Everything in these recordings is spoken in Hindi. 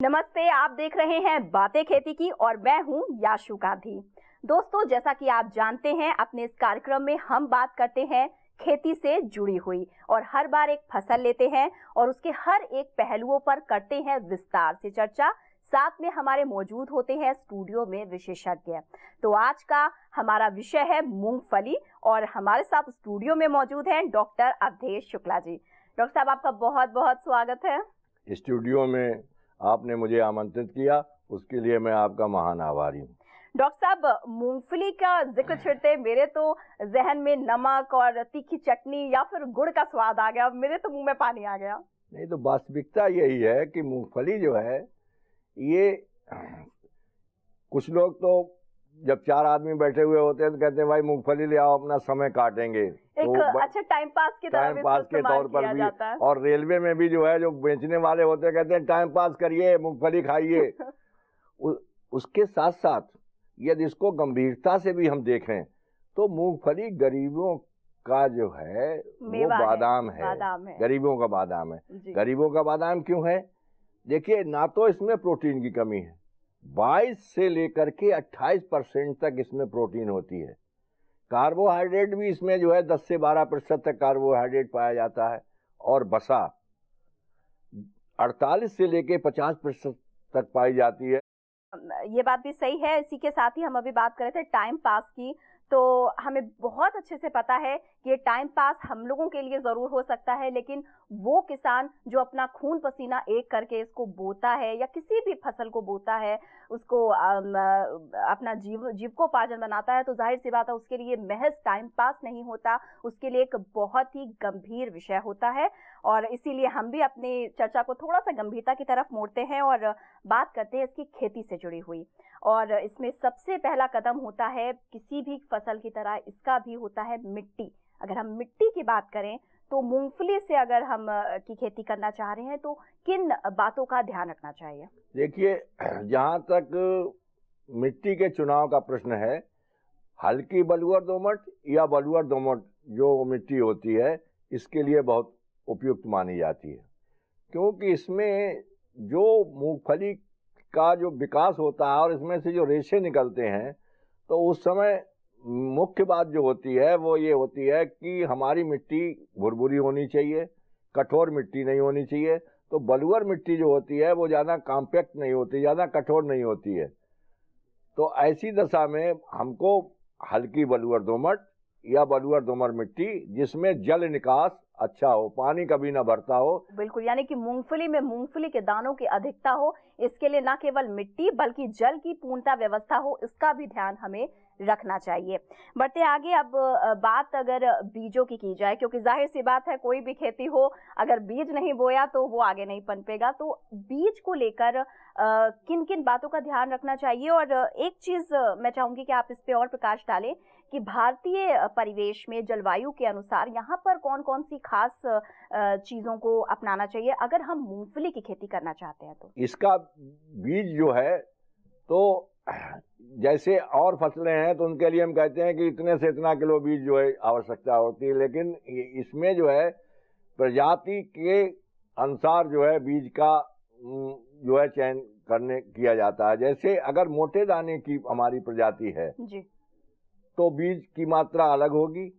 नमस्ते, आप देख रहे हैं बातें खेती की और मैं हूं याशु गांधी। दोस्तों, जैसा कि आप जानते हैं, अपने इस कार्यक्रम में हम बात करते हैं खेती से जुड़ी हुई और हर बार एक फसल लेते हैं और उसके हर एक पहलुओं पर करते हैं विस्तार से चर्चा। साथ में हमारे मौजूद होते हैं स्टूडियो में विशेषज्ञ। तो आज का हमारा विषय है मूंगफली और हमारे साथ स्टूडियो में मौजूद हैं डॉक्टर अवधेश शुक्ला जी। डॉक्टर साहब, आपका बहुत बहुत स्वागत है। स्टूडियो में आपने मुझे आमंत्रित किया, उसके लिए मैं आपका महान आभारी हूँ। डॉक्टर साहब, मूंगफली का जिक्र छेड़ते मेरे तो जहन में नमक और तीखी चटनी या फिर गुड़ का स्वाद आ गया। मेरे तो मुंह में पानी आ गया। नहीं तो वास्तविकता यही है कि मूंगफली जो है ये, कुछ लोग तो जब चार आदमी बैठे हुए होते हैं तो कहते हैं भाई मूंगफली ले आओ, अपना समय काटेंगे। एक अच्छा टाइम पास के तौर पर भी, और रेलवे में भी जो है जो बेचने वाले होते हैं कहते हैं टाइम पास करिए, मूंगफली खाइए। उसके साथ साथ यदि इसको गंभीरता से भी हम देखें तो मूंगफली गरीबों का जो है वो बादाम है। गरीबों का बादाम है। गरीबों का बादाम क्यों है? देखिए, ना तो इसमें प्रोटीन की कमी है, 22 से लेकर के 28% तक इसमें प्रोटीन होती है। कार्बोहाइड्रेट भी इसमें जो है 10 से 12% तक कार्बोहाइड्रेट पाया जाता है और वसा 48 से लेकर 50% तक पाई जाती है। ये बात भी सही है। इसी के साथ ही हम अभी बात कर रहे थे टाइम पास की, तो हमें बहुत अच्छे से पता है कि ये टाइम पास हम लोगों के लिए जरूर हो सकता है, लेकिन वो किसान जो अपना खून पसीना एक करके इसको बोता है या किसी भी फसल को बोता है, उसको अपना जीविकोपार्जन बनाता है, तो जाहिर सी बात है उसके लिए महज टाइम पास नहीं होता, उसके लिए एक बहुत ही गंभीर विषय होता है। और इसीलिए हम भी अपनी चर्चा को थोड़ा सा गंभीरता की तरफ मोड़ते हैं और बात करते हैं इसकी खेती से जुड़ी हुई। और इसमें सबसे पहला कदम होता है, किसी भी फसल की तरह इसका भी होता है मिट्टी। अगर हम मिट्टी की बात करें तो मूंगफली से अगर हम की खेती करना चाह रहे हैं तो किन बातों का ध्यान रखना चाहिए? देखिए, जहां तक मिट्टी के चुनाव का प्रश्न है, हल्की बलुआ दोमट या बलुआ दोमट जो मिट्टी होती है इसके लिए बहुत उपयुक्त मानी जाती है, क्योंकि इसमें जो मूंगफली का जो विकास होता है और इसमें से जो रेशे निकलते हैं, तो उस समय मुख्य बात जो होती है वो ये होती है कि हमारी मिट्टी भुरभुरी होनी चाहिए, कठोर मिट्टी नहीं होनी चाहिए। तो बलुअर मिट्टी जो होती है वो ज़्यादा कॉम्पैक्ट नहीं होती, ज़्यादा कठोर नहीं होती है। तो ऐसी दशा में हमको हल्की बलुअर दोमट या बलुअर दोमट मिट्टी जिसमें जल निकास अच्छा हो, पानी कभी ना भरता हो। बिल्कुल, यानी कि मूंगफली में मूंगफली के दानों की अधिकता हो, इसके लिए न केवल मिट्टी बल्कि जल की पूर्णता व्यवस्था हो, इसका भी ध्यान हमें रखना चाहिए। बढ़ते आगे, अब बात अगर बीजों की जाए, क्योंकि जाहिर सी बात है कोई भी खेती हो, अगर बीज नहीं बोया तो वो आगे नहीं पनपेगा। तो बीज को लेकर किन किन बातों का ध्यान रखना चाहिए? और एक चीज मैं चाहूंगी कि आप इस पे और प्रकाश डालें कि भारतीय परिवेश में जलवायु के अनुसार यहाँ पर कौन कौन सी खास चीजों को अपनाना चाहिए अगर हम मूंगफली की खेती करना चाहते हैं तो? इसका बीज जो है, तो जैसे और फसलें हैं तो उनके लिए हम कहते हैं कि इतने से इतना किलो बीज जो है आवश्यकता होती है, लेकिन इसमें जो है प्रजाति के अनुसार जो है बीज का जो है चयन किया जाता है। जैसे अगर मोटे दाने की हमारी प्रजाति है जी, तो बीज की मात्रा अलग होगी,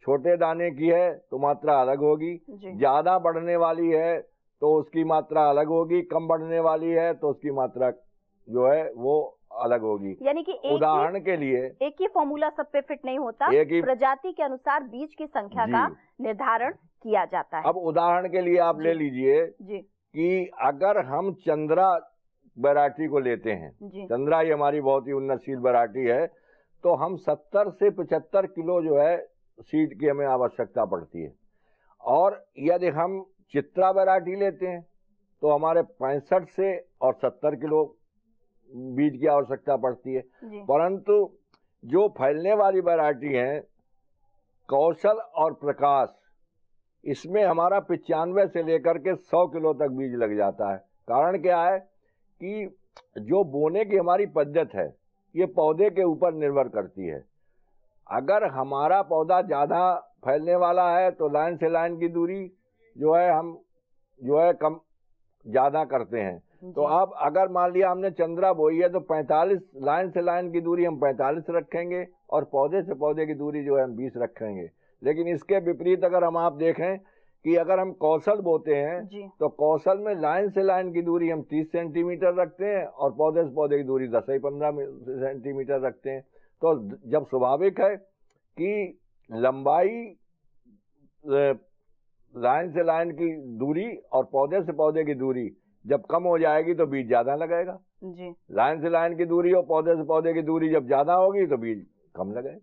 छोटे दाने की है तो मात्रा अलग होगी, ज्यादा बढ़ने वाली है तो उसकी मात्रा अलग होगी, कम बढ़ने वाली है तो उसकी मात्रा जो है वो अलग होगी। यानी कि उदाहरण के लिए एक ही फॉर्मूला सब पे फिट नहीं होता, प्रजाति के अनुसार बीज की संख्या का निर्धारण किया जाता है। अब उदाहरण के लिए आप ले लीजिए कि अगर हम चंद्रा वैरायटी को लेते हैं, चंद्रा ये हमारी बहुत ही उन्नतशील वैरायटी है, तो हम 70 से 75 किलो जो है सीड की हमें आवश्यकता पड़ती है। और यदि हम चित्रा वैरायटी लेते हैं तो हमारे 65 से और 70 किलो बीज की आवश्यकता पड़ती है। परंतु जो फैलने वाली वैरायटी है कौशल और प्रकाश, इसमें हमारा 95 से लेकर के 100 किलो तक बीज लग जाता है। कारण क्या है कि जो बोने की हमारी पद्धत है ये पौधे के ऊपर निर्भर करती है। अगर हमारा पौधा ज़्यादा फैलने वाला है तो लाइन से लाइन की दूरी जो है हम जो है कम ज़्यादा करते हैं, तो अब अगर मान लिया हमने चंद्रा बोई है तो 45 लाइन से लाइन की दूरी हम 45 रखेंगे और पौधे से पौधे की दूरी जो है हम 20 रखेंगे। लेकिन इसके विपरीत अगर आप देखें कि अगर हम कौशल बोते हैं तो कौशल में लाइन से लाइन की दूरी हम 30 सेंटीमीटर रखते हैं और पौधे से पौधे की दूरी 10 से 15 सेंटीमीटर रखते हैं। तो जब स्वाभाविक है कि लंबाई लाइन से लाइन की दूरी और पौधे से पौधे की दूरी जब कम हो जाएगी तो बीज ज्यादा लगेगा जी। लाइन से लाइन की दूरी और पौधे से पौधे की दूरी जब ज्यादा होगी तो बीज कम लगेगा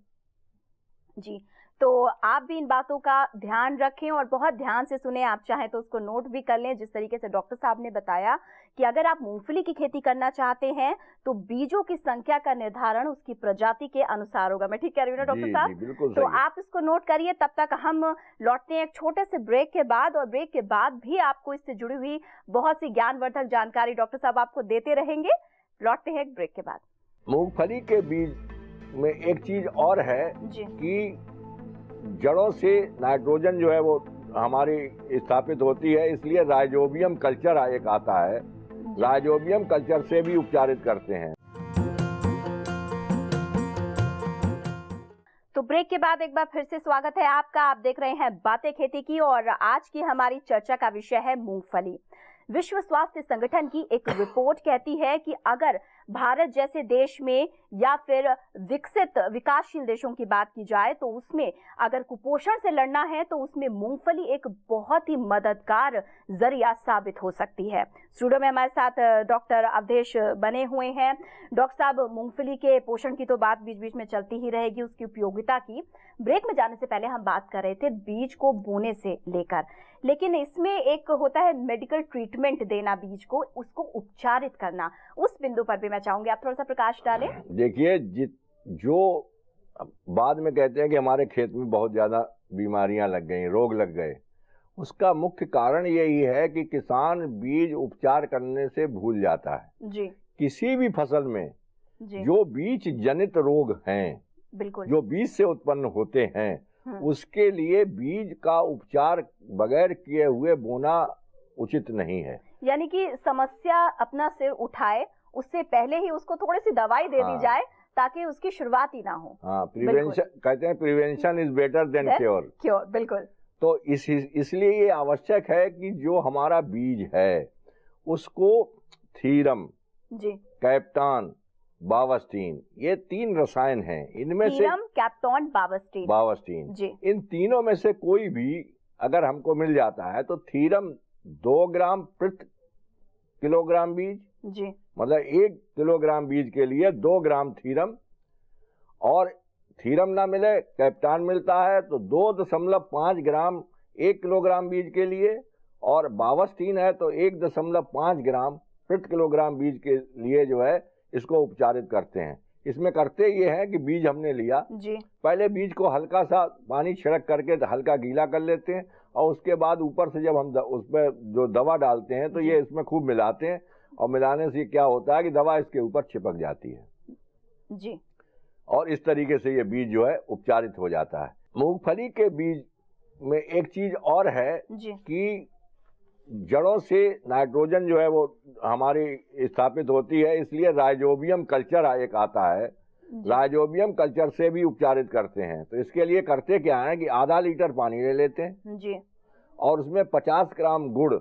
जी। तो आप भी इन बातों का ध्यान रखें और बहुत ध्यान से सुने। आप चाहें तो उसको नोट भी कर लें। जिस तरीके से डॉक्टर साहब ने बताया कि अगर आप मूंगफली की खेती करना चाहते हैं तो बीजों की संख्या का निर्धारण उसकी प्रजाति के अनुसार होगा। मैं ठीक कह रही हूँ ना डॉक्टर साहब? बिल्कुल तो आप इसको नोट करिए। तब तक हम लौटते हैं एक छोटे से ब्रेक के बाद, और ब्रेक के बाद भी आपको इससे जुड़ी हुई बहुत सी ज्ञानवर्धक जानकारी डॉक्टर साहब आपको देते रहेंगे। लौटते हैं एक ब्रेक के बाद। मूंगफली के बीज में एक चीज और है कि जड़ों से नाइट्रोजन जो है वो हमारी स्थापित होती है, इसलिए राइजोबियम कल्चर एक आता है। राइजोबियम कल्चर से भी उपचारित करते हैं। तो ब्रेक के बाद एक बार फिर से स्वागत है आपका। आप देख रहे हैं बातें खेती की, और आज की हमारी चर्चा का विषय है मूंगफली। विश्व स्वास्थ्य संगठन की एक रिपोर्ट कहती है कि अगर भारत जैसे देश में या फिर विकसित विकासशील देशों की बात की जाए तो उसमें अगर कुपोषण से लड़ना है तो उसमें मूंगफली एक बहुत ही मददगार जरिया साबित हो सकती है। स्टूडियो में हमारे साथ डॉक्टर अवधेश बने हुए हैं। डॉक्टर साहब, मूंगफली के पोषण की तो बात बीच बीच में चलती ही रहेगी, उसकी उपयोगिता की। ब्रेक में जाने से पहले हम बात कर रहे थे बीज को बोने से लेकर, लेकिन इसमें एक होता है मेडिकल ट्रीटमेंट देना बीज को, उसको उपचारित करना। उस बिंदु पर भी मैं चाहूंगी आप थोड़ा सा प्रकाश डालें। देखिए, जो बाद में कहते हैं कि हमारे खेत में बहुत ज्यादा बीमारियां लग गई, रोग लग गए, उसका मुख्य कारण यही है कि किसान बीज उपचार करने से भूल जाता है जी। किसी भी फसल में जी। जो बीज जनित रोग हैं, बिल्कुल, जो बीज से उत्पन्न होते हैं, उसके लिए बीज का उपचार बगैर किए हुए बोना उचित नहीं है। यानी कि समस्या अपना सिर उठाए उससे पहले ही उसको थोड़ी सी दवाई दे दी जाए ताकि उसकी शुरुआत ही ना हो। हाँ, प्रिवेंशन कहते हैं, prevention is better than cure. बिल्कुल। तो इसलिए ये आवश्यक है कि जो हमारा बीज है उसको थीरम जी, कैप्टॉन, बावस्टीन, ये 3 रसायन हैं। इनमें से कैप्टॉन, बावस्टीन जी, इन तीनों में से कोई भी अगर हमको मिल जाता है तो थीरम 2 ग्राम प्रति किलोग्राम बीज जी, मतलब 1 किलोग्राम बीज के लिए 2 ग्राम थीरम, और थीरम ना मिले कैप्टॉन मिलता है तो 2.5 ग्राम 1 किलोग्राम बीज के लिए, और बावस्टीन है तो 1.5 ग्राम प्रति किलोग्राम बीज के लिए जो है इसको उपचारित करते हैं। इसमें करते ये हैं कि बीज हमने लिया जी, पहले बीज को हल्का सा पानी छिड़क करके हल्का गीला कर लेते हैं, और उसके बाद ऊपर से जब हम उसमें जो दवा डालते हैं तो ये इसमें खूब मिलाते हैं, और मिलाने से क्या होता है कि दवा इसके ऊपर चिपक जाती है जी, और इस तरीके से ये बीज जो है उपचारित हो जाता है। मूंगफली के बीज में एक चीज और है कि जड़ों से नाइट्रोजन जो है वो हमारी स्थापित होती है, इसलिए राइजोबियम कल्चर एक आता है। राइजोबियम कल्चर से भी उपचारित करते हैं। तो इसके लिए करते क्या है कि आधा लीटर पानी ले लेते हैं जी, और उसमें 50 ग्राम गुड़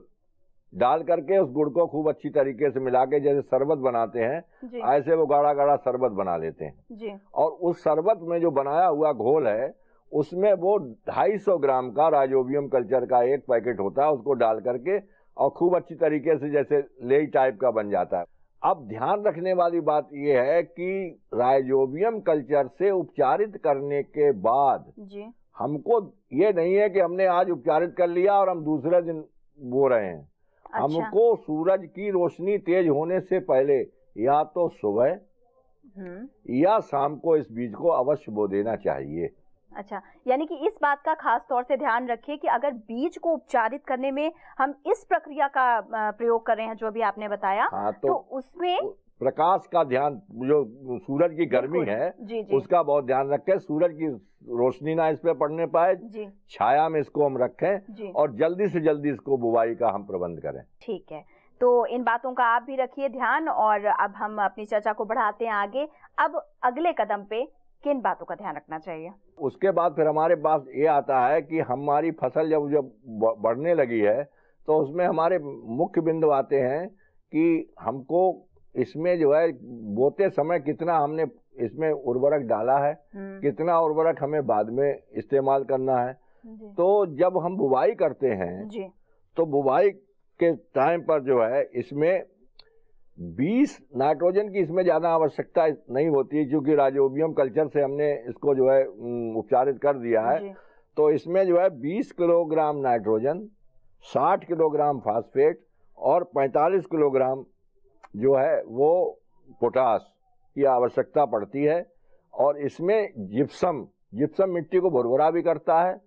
डाल करके उस गुड़ को खूब अच्छी तरीके से मिला के जैसे शरबत बनाते हैं, ऐसे वो गाढ़ा गाढ़ा शरबत बना लेते हैं जी। और उस शरबत में जो बनाया हुआ घोल है उसमें वो 250 ग्राम का राइजोबियम कल्चर का एक पैकेट होता है, उसको डाल करके और खूब अच्छी तरीके से जैसे लेई टाइप का बन जाता है। अब ध्यान रखने वाली बात यह है कि राइजोबियम कल्चर से उपचारित करने के बाद जी, हमको ये नहीं है कि हमने आज उपचारित कर लिया और हम दूसरे दिन बो रहे हैं। अच्छा। हमको सूरज की रोशनी तेज होने से पहले या तो सुबह या शाम को इस बीज को अवश्य बो देना चाहिए। अच्छा, यानी कि इस बात का खास तौर से ध्यान रखिए कि अगर बीज को उपचारित करने में हम इस प्रक्रिया का प्रयोग कर रहे हैं जो अभी आपने बताया, तो उसमें प्रकाश का ध्यान, जो सूरज की गर्मी है जी, उसका बहुत ध्यान रखें। सूरज की रोशनी ना इस पे पड़ने पाए, छाया में इसको हम रखें और जल्दी से जल्दी इसको बुवाई का हम प्रबंध करें। ठीक है, तो इन बातों का आप भी रखिए ध्यान। और अब हम अपनी चर्चा को बढ़ाते हैं आगे। अब अगले कदम पे किन बातों का ध्यान रखना चाहिए? उसके बाद फिर हमारे पास ये आता है कि हमारी फसल जब जब बढ़ने लगी है तो उसमें हमारे मुख्य बिंदु आते हैं कि हमको इसमें जो है बोते समय कितना हमने इसमें उर्वरक डाला है, कितना उर्वरक हमें बाद में इस्तेमाल करना है। तो जब हम बुवाई करते हैं तो बुवाई के टाइम पर जो है इसमें 20 नाइट्रोजन की इसमें ज्यादा आवश्यकता नहीं होती है, क्योंकि राइजोबियम कल्चर से हमने इसको जो है उपचारित कर दिया है। तो इसमें जो है 20 किलोग्राम नाइट्रोजन, 60 किलोग्राम फास्फेट और 45 किलोग्राम जो है वो पोटास की आवश्यकता पड़ती है। और इसमें जिप्सम मिट्टी को भुरभुरा भी करता है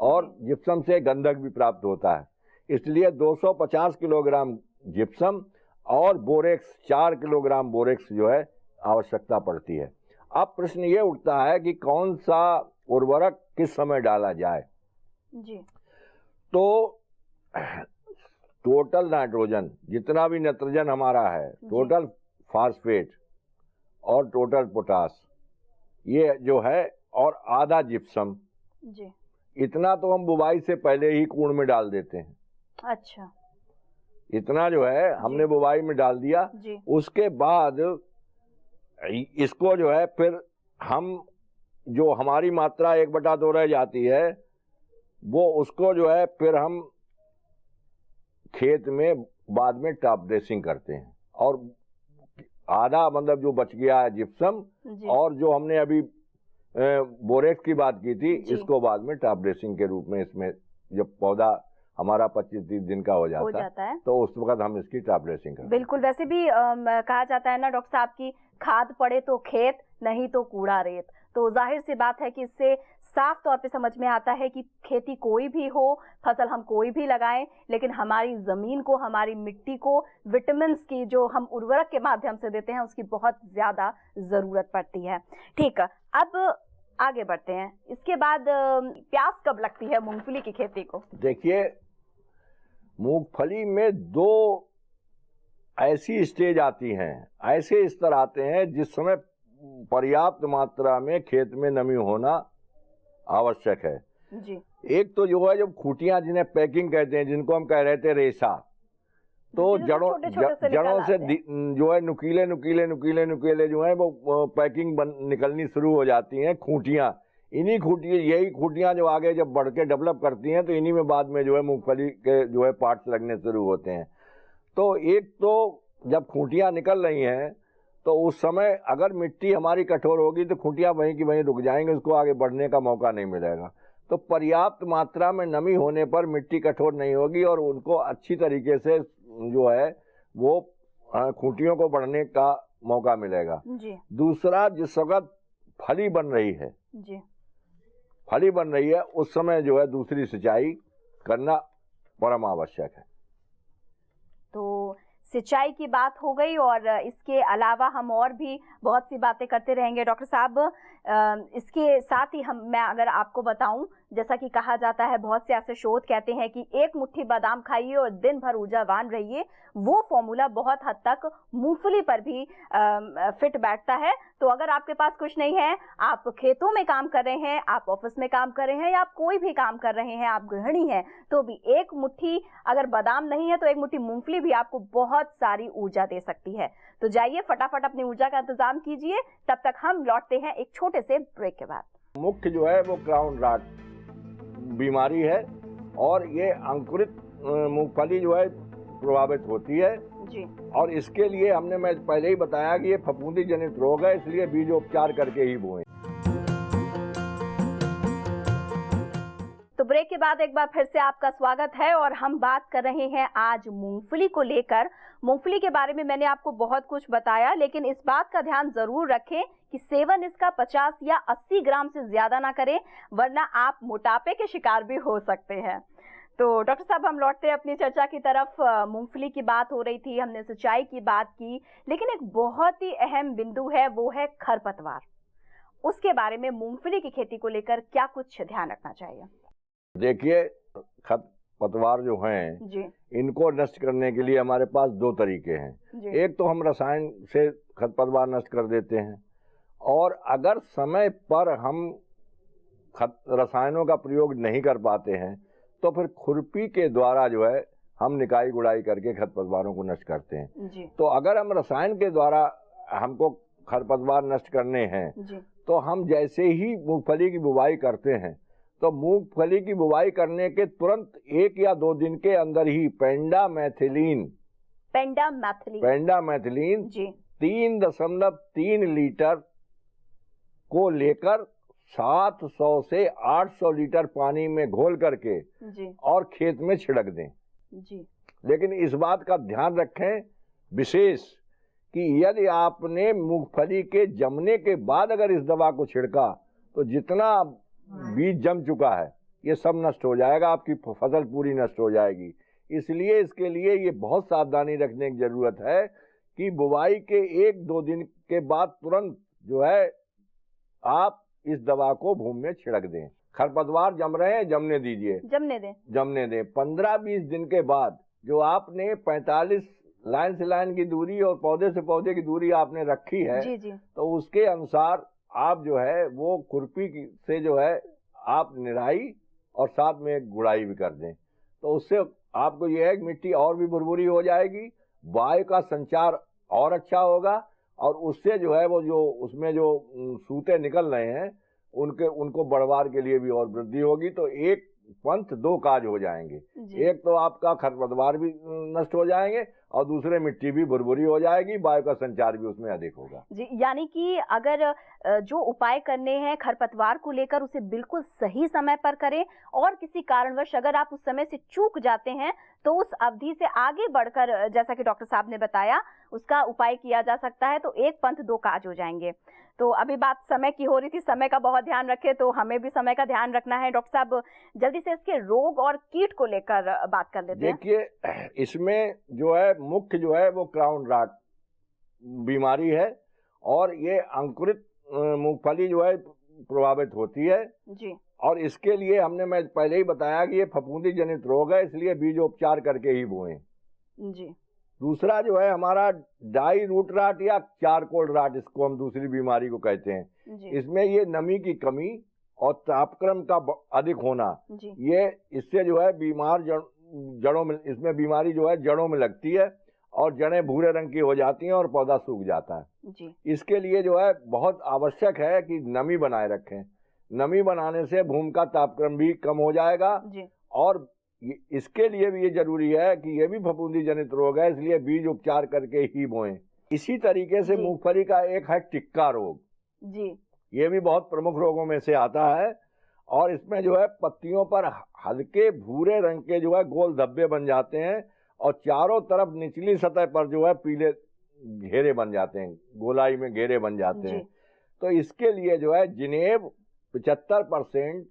और जिप्सम से गंधक भी प्राप्त होता है, इसलिए 250 किलोग्राम जिप्सम और बोरेक्स 4 किलोग्राम बोरेक्स जो है आवश्यकता पड़ती है। अब प्रश्न ये उठता है कि कौन सा उर्वरक किस समय डाला जाए जी। तो टोटल नाइट्रोजन जितना भी नाइट्रोजन हमारा है, टोटल फास्फेट और टोटल पोटास ये जो है और आधा जिप्सम जी, इतना तो हम बुवाई से पहले ही कूड़ में डाल देते हैं। अच्छा, इतना जो है हमने बुवाई में डाल दिया। उसके बाद इसको जो है फिर हम जो हमारी मात्रा 1/2 रह जाती है वो उसको जो है फिर हम खेत में बाद में टॉप ड्रेसिंग करते हैं। और आधा मतलब जो बच गया है जिप्सम और जो हमने अभी बोरेक्स की बात की थी, इसको बाद में टॉप ड्रेसिंग के रूप में इसमें जब पौधा हमारा 25-30 दिन का हो जाता है तो उस वक्त हम इसकी टॉप ड्रेसिंग करते हैं। बिल्कुल, वैसे भी कहा जाता है ना डॉक्टर साहब की खाद पड़े तो खेत, नहीं तो कूड़ा रेत। तो जाहिर सी बात है कि इससे साफ तौर पे समझ में आता है कि खेती कोई भी हो, फसल हम कोई भी लगाएं, लेकिन हमारी जमीन को, हमारी मिट्टी को विटामिन्स की जो हम उर्वरक के माध्यम से देते हैं उसकी बहुत ज्यादा जरूरत पड़ती है। ठीक, अब आगे बढ़ते हैं। इसके बाद प्यास कब लगती है मूंगफली की खेती को? देखिए, मूंगफली में 2 ऐसी स्टेज आती हैं, ऐसे स्तर आते हैं जिस समय पर्याप्त मात्रा में खेत में नमी होना आवश्यक है जी। एक तो जो है जब खूंटियां जिन्हें पैकिंग कहते हैं, जिनको हम कह रहे थे रेशा, तो जड़ों से जो है नुकीले जो है वो पैकिंग निकलनी शुरू हो जाती हैं खूंटियां। यही खूंटियां जो आगे जब बढ़ के डेवलप करती हैं तो इन्हीं में बाद में जो है मूंगफली के जो है पार्ट्स लगने शुरू होते हैं। तो एक तो जब खूंटियां निकल रही हैं तो उस समय अगर मिट्टी हमारी कठोर होगी तो खूंटियां वहीं की वहीं रुक जाएंगी, उसको आगे बढ़ने का मौका नहीं मिलेगा। तो पर्याप्त मात्रा में नमी होने पर मिट्टी कठोर नहीं होगी और उनको अच्छी तरीके से जो है वो खूंटियों को बढ़ने का मौका मिलेगा जी। दूसरा, जिस वक्त फली बन रही है जी, फली बन रही है उस समय जो है दूसरी सिंचाई करना परम आवश्यक है। तो सिंचाई की बात हो गई और इसके अलावा हम और भी बहुत सी बातें करते रहेंगे डॉक्टर साहब। इसके साथ ही मैं अगर आपको बताऊं, जैसा कि कहा जाता है, बहुत से ऐसे शोध कहते हैं कि 1 मुट्ठी बादाम खाइए और दिन भर ऊर्जावान रहिए। वो फॉर्मूला बहुत हद तक मूंगफली पर भी फिट बैठता है। तो अगर आपके पास कुछ नहीं है, आप खेतों में काम कर रहे हैं, आप ऑफिस में काम कर रहे हैं या आप कोई भी काम कर रहे हैं, आप गृहिणी हैं, तो भी 1 मुट्ठी अगर बादाम नहीं है तो 1 मुट्ठी मूंगफली भी आपको बहुत सारी ऊर्जा दे सकती है। तो जाइए फटाफट अपनी ऊर्जा का इंतजाम कीजिए। तब तक हम लौटते हैं एक छोटे से ब्रेक के बाद। मुख्य जो है वो क्राउन रॉट बीमारी है और ये अंकुरित मूंगफली जो है प्रभावित होती है जी। और इसके लिए मैं पहले ही बताया कि ये फफूंदी जनित रोग है, इसलिए बीजोपचार करके ही बोएं। तो ब्रेक के बाद एक बार फिर से आपका स्वागत है और हम बात कर रहे हैं आज मूंगफली को लेकर। मूंगफली के बारे में मैंने आपको बहुत कुछ बताया, लेकिन इस बात का ध्यान जरूर रखें कि सेवन इसका 50 या 80 ग्राम से ज्यादा ना करें, वरना आप मोटापे के शिकार भी हो सकते हैं। तो डॉक्टर साहब, हम लौटते हैं अपनी चर्चा की तरफ। मूंगफली की बात हो रही थी, हमने सिंचाई की बात की, लेकिन एक बहुत ही अहम बिंदु है, वो है खरपतवार। उसके बारे में मूंगफली की खेती को लेकर क्या कुछ ध्यान रखना चाहिए? देखिए, पतवार जो हैं जी। इनको नष्ट करने के लिए हमारे पास दो तरीके हैं। एक तो हम रसायन से खरपतवार नष्ट कर देते हैं, और अगर समय पर हम रसायनों का प्रयोग नहीं कर पाते हैं तो फिर खुरपी के द्वारा जो है हम निकाई गुड़ाई करके खरपतवारों को नष्ट करते हैं जी। तो अगर हम रसायन के द्वारा हमको खरपतवार नष्ट करने हैं जी। तो हम जैसे ही मूंगफली की बुवाई करते हैं तो मूंगफली की बुवाई करने के तुरंत 1 या 2 दिन के अंदर ही पेंडामेथिलीन 3.3 लीटर को लेकर 700 से 800 लीटर पानी में घोल करके जी। और खेत में छिड़क दें जी। लेकिन इस बात का ध्यान रखें विशेष कि यदि आपने मूंगफली के जमने के बाद अगर इस दवा को छिड़का तो जितना बीज जम चुका है ये सब नष्ट हो जाएगा, आपकी फसल पूरी नष्ट हो जाएगी। इसलिए इसके लिए ये बहुत सावधानी रखने की जरूरत है कि बुवाई के 1-2 दिन के बाद तुरंत जो है आप इस दवा को भूमि में छिड़क दें। खरपतवार जम रहे हैं, जमने दीजिए, जमने दें। 15-20 दिन के बाद जो आपने 45 लाइन से लाइन की दूरी और पौधे से पौधे की दूरी आपने रखी है जी जी। तो उसके अनुसार आप जो है वो खुरपी से जो है आप निराई और साथ में गुड़ाई भी कर दें तो उससे आपको ये है कि मिट्टी और भी भुरभुरी हो जाएगी, वायु का संचार और अच्छा होगा और उससे जो है वो जो उसमें जो सूते निकल रहे हैं उनको बढ़वार के लिए भी और वृद्धि होगी। तो एक पंथ दो काज हो जाएंगे, एक तो आपका खरपतवार भी नष्ट हो जाएंगे और दूसरे मिट्टी भी भुरभुरी हो जाएगी, वायु का संचार भी उसमें अधिक होगा जी। यानी कि अगर जो उपाय करने हैं खरपतवार को लेकर उसे बिल्कुल सही समय पर करें और किसी कारणवश अगर आप उस समय से चूक जाते हैं तो उस अवधि से आगे बढ़कर जैसा कि डॉक्टर साहब ने बताया उसका उपाय किया जा सकता है तो एक पंथ दो काज हो जाएंगे। तो अभी बात समय की हो रही थी, समय का बहुत ध्यान रखें तो हमें भी समय का ध्यान रखना है। डॉक्टर साहब जल्दी से इसके रोग और कीट को लेकर बात कर लेते हैं। देखिए इसमें जो है मुख्य जो है वो क्राउन रॉट बीमारी है और ये अंकुरित मूंगफली जो है प्रभावित होती है जी। और इसके लिए मैं पहले ही बताया कि ये फफूंदी जनित रोग है, इसलिए बीजोपचार करके ही बोएं जी। दूसरा जो है हमारा डाई रूट राट या चारकोल राट, इसको हम दूसरी बीमारी को कहते हैं जी। इसमें ये नमी की कमी और तापक्रम का अधिक होना जी। ये इससे जो है बीमार जड़ों में इसमें बीमारी जो है जड़ों में लगती है और जड़ें भूरे रंग की हो जाती हैं और पौधा सूख जाता है जी। इसके लिए जो है बहुत आवश्यक है कि नमी बनाए रखें। नमी बनाने से भूमि का तापक्रम भी कम हो जाएगा जी। और इसके लिए भी ये जरूरी है कि ये भी फफूंदी जनित रोग है, इसलिए बीज उपचार करके ही बोएं। इसी तरीके से मूंगफली का एक है टिक्का रोग जी। ये भी बहुत प्रमुख रोगों में से आता है और इसमें जो है पत्तियों पर हल्के भूरे रंग के जो है गोल धब्बे बन जाते हैं और चारों तरफ निचली सतह पर जो है पीले घेरे बन जाते हैं, गोलाई में घेरे बन जाते हैं। तो इसके लिए जो है जिनेब 75%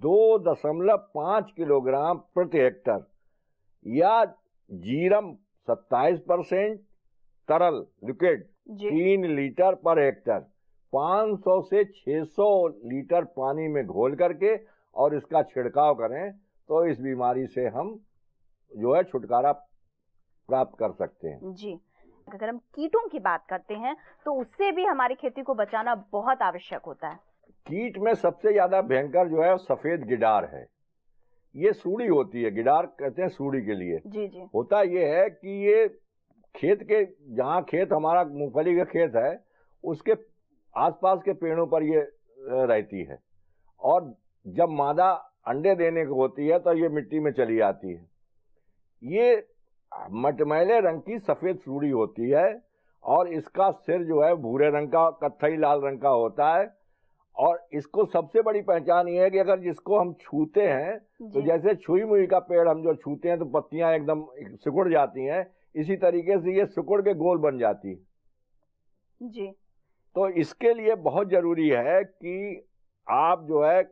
2.5 किलोग्राम प्रति हेक्टर या जीरम 27% तरल लिक्विड 3 लीटर पर हेक्टर 500 से 600 लीटर पानी में घोल करके और इसका छिड़काव करें तो इस बीमारी से हम जो है छुटकारा प्राप्त कर सकते हैं जी। अगर हम कीटों की बात करते हैं तो उससे भी हमारी खेती को बचाना बहुत आवश्यक होता है। कीट में सबसे ज्यादा भयंकर जो है सफेद गिडार है। ये सूड़ी होती है, गिडार कहते हैं सूड़ी के लिए। जी जी। होता ये है कि ये खेत के जहाँ खेत हमारा मूंगफली का खेत है उसके आसपास के पेड़ों पर ये रहती है और जब मादा अंडे देने को होती है तो ये मिट्टी में चली आती है। ये मटमैले रंग की सफेद सूड़ी होती है और इसका सिर जो है भूरे रंग का कत्थई लाल रंग का होता है और इसको सबसे बड़ी पहचान ये है कि अगर जिसको हम छूते हैं तो जैसे छुई मुई का पेड़ हम जो छूते हैं तो पत्तियां एकदम सिकुड़ जाती हैं, इसी तरीके से ये सिकुड़ के गोल बन जाती है जी। तो इसके लिए बहुत जरूरी है कि आप जो है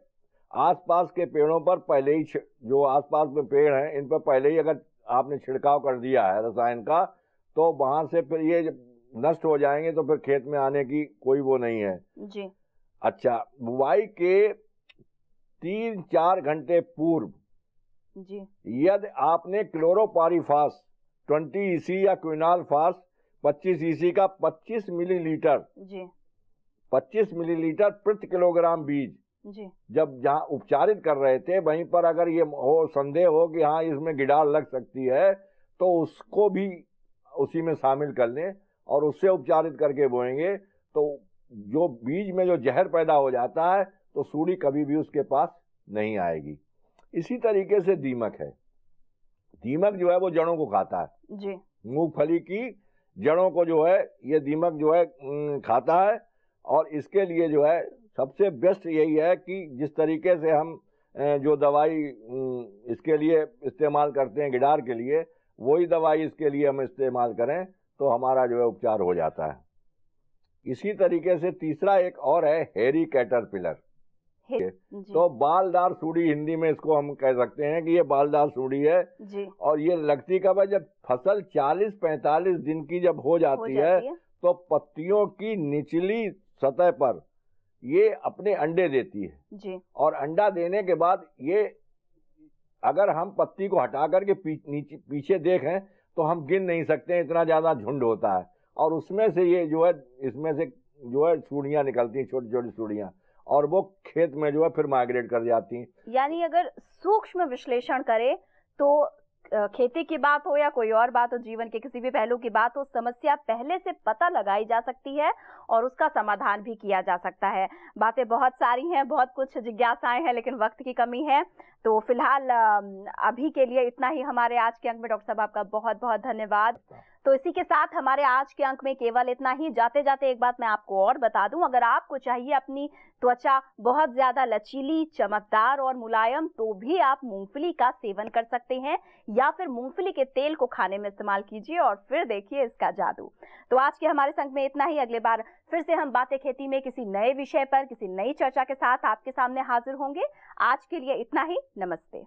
आसपास के पेड़ों पर पहले ही जो आसपास में पेड़ हैं इन पर पहले ही अगर आपने छिड़काव कर दिया है रसायन का तो वहां से फिर ये नष्ट हो जाएंगे तो फिर खेत में आने की कोई वो नहीं है जी। अच्छा, बुवाई के 3-4 घंटे पूर्व जी। यदि आपने क्लोरोपारीफास 20 EC या क्विनालफास 25 EC का 25 मिलीलीटर जी 25 मिलीलीटर प्रति किलोग्राम बीज जी जब जहाँ उपचारित कर रहे थे वहीं पर अगर ये हो संदेह हो कि हाँ इसमें गिडार लग सकती है तो उसको भी उसी में शामिल कर लें और उससे उपचारित करके बोएंगे तो जो बीज में जो जहर पैदा हो जाता है तो सूड़ी कभी भी उसके पास नहीं आएगी। इसी तरीके से दीमक है। दीमक जो है वो जड़ों को खाता है जी। मूंगफली की जड़ों को जो है ये दीमक जो है खाता है। और इसके लिए जो है सबसे बेस्ट यही है कि जिस तरीके से हम जो दवाई इसके लिए इस्तेमाल करते हैं गिडार के लिए वही दवाई इसके लिए हम इस्तेमाल करें तो हमारा जो है उपचार हो जाता है। इसी तरीके से तीसरा एक और है हेरी कैटरपिलर। तो बालदार सूड़ी हिंदी में इसको हम कह सकते हैं कि ये बालदार सूड़ी है जी। और ये लगती कब है जब फसल 40-45 दिन की जब हो जाती है तो पत्तियों की निचली सतह पर ये अपने अंडे देती है जी। और अंडा देने के बाद ये अगर हम पत्ती को हटा करके पीछे देखें तो हम गिन नहीं सकते, इतना ज्यादा झुंड होता है और उसमें से ये जो है इसमें से जो है सूढ़ियां निकलती हैं, छोटी छोटी सूढ़ियां, और वो खेत में जो है फिर माइग्रेट कर जाती हैं। यानी अगर सूक्ष्म विश्लेषण करें तो खेती की बात हो या कोई और बात हो, जीवन के किसी भी पहलू की बात हो, समस्या पहले से पता लगाई जा सकती है और उसका समाधान भी किया जा सकता है। बातें बहुत सारी हैं, बहुत कुछ जिज्ञासाएं हैं, लेकिन वक्त की कमी है तो फिलहाल अभी के लिए इतना ही हमारे आज के अंक में। डॉक्टर साहब आपका बहुत बहुत धन्यवाद। तो इसी के साथ हमारे आज के अंक में केवल इतना ही। जाते जाते एक बात मैं आपको और बता दूं, अगर आपको चाहिए अपनी त्वचा बहुत ज्यादा लचीली, चमकदार और मुलायम तो भी आप मूंगफली का सेवन कर सकते हैं या फिर मूंगफली के तेल को खाने में इस्तेमाल कीजिए और फिर देखिए इसका जादू। तो आज के हमारे संग में इतना ही। अगले बार फिर से हम बातें खेती में किसी नए विषय पर, किसी नई चर्चा के साथ आपके सामने हाजिर होंगे। आज के लिए इतना ही। नमस्ते।